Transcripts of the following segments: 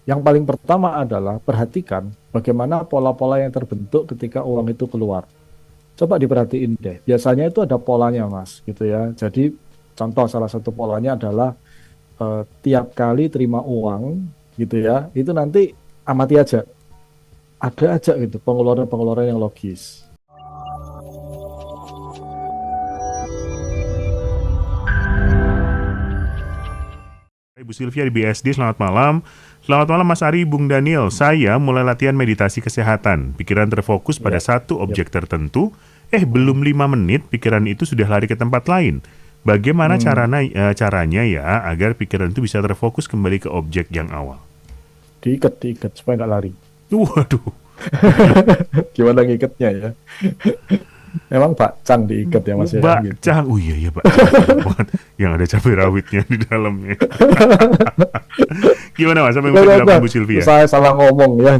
Yang paling pertama adalah perhatikan bagaimana pola-pola yang terbentuk ketika uang itu keluar. Coba diperhatiin deh. Biasanya itu ada polanya, Mas, gitu ya. Jadi contoh salah satu polanya adalah tiap kali terima uang, gitu ya, itu nanti amati aja. Ada aja gitu pengeluaran-pengeluaran yang logis. Ibu Sylvia di BSD, selamat malam. Selamat malam Mas Ari, Bung Daniel. Saya mulai latihan meditasi kesehatan. Pikiran terfokus pada Ya, satu ya. objek tertentu. Belum 5 menit, pikiran itu sudah lari ke tempat lain. Bagaimana Hmm, caranya ya agar pikiran itu bisa terfokus kembali ke objek yang awal? diikat supaya nggak lari. Waduh, Gimana ngikatnya ya? Memang bakcang diikat ya Mas ya gitu. bakcang. Oh iya ya bakcang, enak banget. Yang ada cabai rawitnya di dalamnya. Gimana Mas, apa yang Nah, bisa nah, dilakukan nah, Bu Sylvia? saya salah ngomong ya.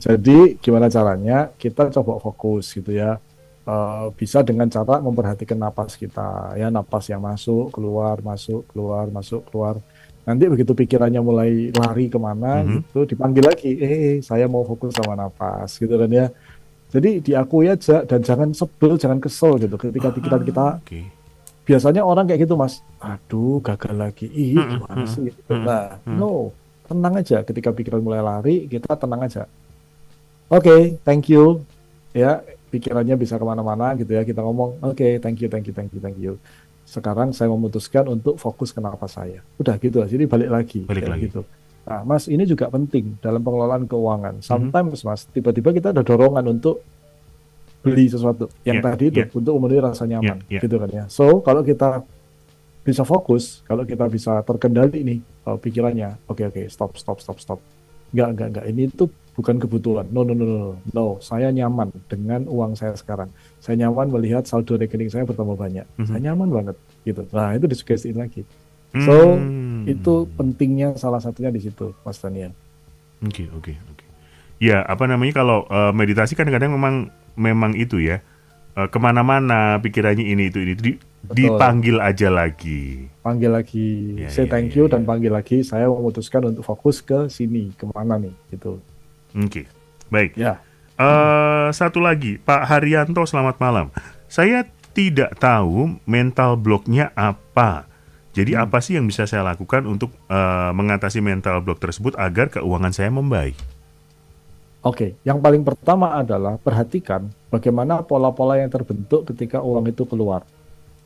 Jadi gimana caranya? Kita coba fokus gitu ya. Bisa dengan cara memperhatikan napas kita, ya napas yang masuk, keluar, masuk, keluar. Nanti begitu pikirannya mulai lari kemana Mhm. gitu, dipanggil lagi, saya mau fokus sama napas gitu kan ya. Jadi diakui aja dan jangan sebel, jangan kesel gitu. Ketika pikiran kita Ah, oke. biasanya orang kayak gitu mas, aduh gagal lagi, ih Mhm, gimana mhm, sih gitu. mhm, Nah, mhm. no, tenang aja. Ketika pikiran mulai lari, kita tenang aja. Oke, thank you. Ya, pikirannya bisa kemana-mana gitu ya. Kita ngomong, oke, thank you, thank you, thank you, thank you. Sekarang saya memutuskan untuk fokus ke napas saya. Udah gitu, jadi balik lagi Balik kayak lagi. gitu. Nah, Mas, ini juga penting dalam pengelolaan keuangan. Mhm. Sometimes, Mas, tiba-tiba kita ada dorongan untuk beli sesuatu yang Ya, tadi itu ya, untuk memenuhi rasa ya, nyaman, ya. gitu kan ya. So, kalau kita bisa fokus, kalau kita bisa terkendali nih pikirannya, oke, oke, stop, stop, stop, stop. Enggak. Ini tuh bukan kebutuhan. No, no, no, no, no. No, saya nyaman dengan uang saya sekarang. Saya nyaman melihat saldo rekening saya bertambah banyak. Saya Mhm. nyaman banget, gitu. Nah, itu disugestiin lagi. So, itu Hmm. pentingnya salah satunya di situ, Mas Daniel. Oke, oke, oke. Ya, apa namanya, kalau meditasi kan kadang memang memang itu ya, kemana-mana pikirannya Betul. dipanggil aja lagi. Panggil lagi, Ya, say ya, thank ya, you dan ya. panggil lagi. Saya memutuskan untuk fokus ke sini, kemana nih, gitu. Oke, baik. Ya. Satu lagi, Pak Haryanto, selamat malam. Saya tidak tahu mental blocknya apa. Jadi Hmm. apa sih yang bisa saya lakukan untuk mengatasi mental block tersebut agar keuangan saya membaik? Oke, yang paling pertama adalah perhatikan bagaimana pola-pola yang terbentuk ketika uang itu keluar.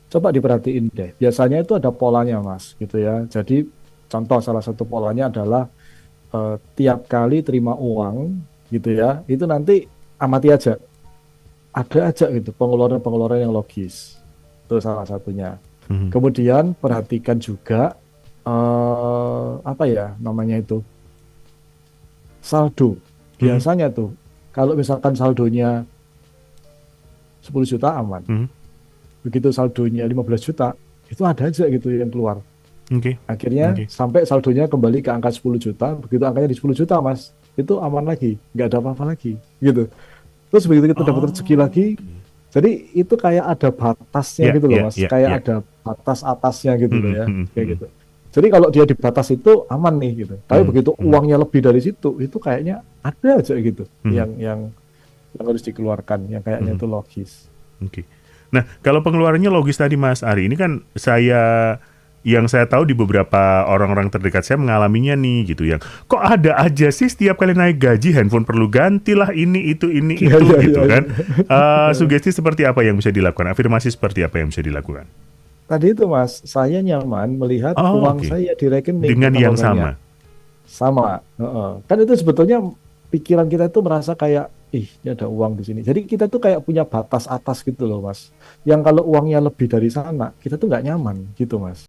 Coba diperhatiin deh. Biasanya itu ada polanya, Mas, gitu ya. Jadi contoh salah satu polanya adalah tiap kali terima uang, gitu ya, itu nanti amati aja. Ada aja gitu pengeluaran-pengeluaran yang logis. Itu salah satunya. Mhm, Kemudian perhatikan juga apa ya namanya itu saldo. mhm, Biasanya tuh kalau misalkan saldonya 10 juta aman. mhm. Begitu saldonya 15 juta, itu ada aja gitu yang keluar. Oke, Akhirnya oke. sampai saldonya kembali ke angka 10 juta, begitu angkanya di 10 juta, Mas, itu aman lagi, nggak ada apa-apa lagi, gitu. Terus begitu kita dapat rezeki Oh, lagi, oke. jadi itu kayak ada batasnya Ya, gitu loh, ya, Mas. ya, Kayak ya. ada batas atasnya gitu loh Mhm, ya, mhm, kayak mhm, gitu. Jadi kalau dia di batas itu aman nih gitu. Tapi mhm, begitu mhm, uangnya lebih dari situ, itu kayaknya ada aja gitu mhm, yang harus dikeluarkan, yang kayaknya mhm. itu logis. Oke. Nah, kalau pengeluarannya logis tadi Mas Ari, ini kan yang saya tahu di beberapa orang-orang terdekat saya mengalaminya nih gitu yang kok ada aja sih setiap kali naik gaji handphone perlu gantilah ini Iya, itu iya, iya, gitu iya. kan. Sugesti seperti apa yang bisa dilakukan? Afirmasi seperti apa yang bisa dilakukan? Tadi itu Mas, saya nyaman melihat Oh, uang oke. saya di rekening Dengan bertambah yang banyak. sama. Sama. Heeh. Kan itu sebetulnya pikiran kita itu merasa kayak, ih ini ada uang di sini. Jadi kita tuh kayak punya batas atas gitu loh Mas. Yang kalau uangnya lebih dari sana, kita tuh nggak nyaman gitu Mas.